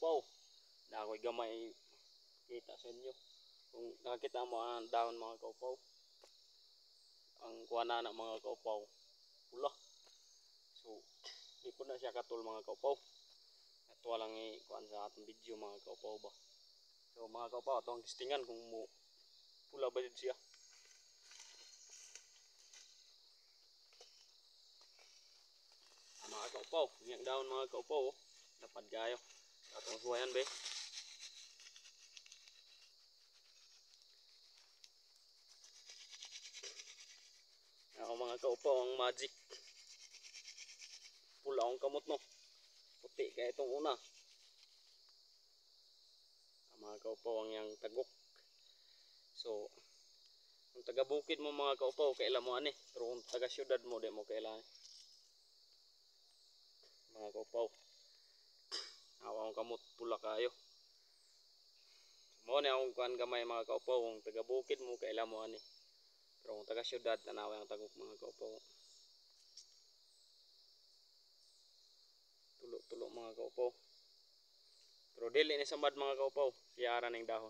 kaupaw. Na ako'y gamay kita sa inyo. Kung nakita mo ang dahon mga kaupaw, ang kuha na mga kaupaw, pula. So, di po na siya katul mga kaupaw. At walang ikuan sa atong video mga kaupaw ba. So mga kaupaw, ito ang kistingan kung pula ba yun siya. Mga kaupaw, yung dahon mga kaupaw, dapat gayo. Atong suwayan be. Ako mga kaupaw, ang magic. Pula akong kamot no. Puti kaya itong una. Mga kaupaw, ang yang tagok. So, kung taga bukid mo mga kaupaw, kailan mo ani. Pero kung taga syudad mo, di mo kailan. Mga kaupaw, ako akong kamot, pula kayo. Mo ni akong kuan gamay mga kaupaw, kung taga bukid mo, kailan mo ani. Pero kung taga syudad, tanawa ang tagok mga kaupaw. Tulo mga kaupaw. Pero dili ni samad mga kaupaw, siya ara ning dahon.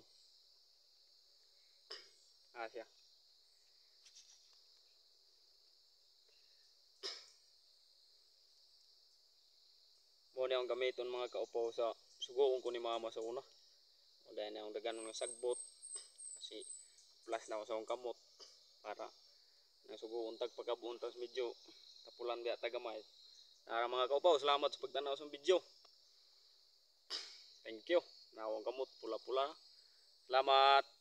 Siya. Mo ni akong gamiton mga kaupaw sa sugoon ko ni mama sa una. Wala na akong dagan ng sagbot. Kasi plus na ako sa akong kamot. Para nasugoon tag pagkabuon tas medyo tapulan biya tagamay. Mga kaupaw, salamat sa pagtanaw sa video. Thank you. Na akong kamot pula-pula. Salamat.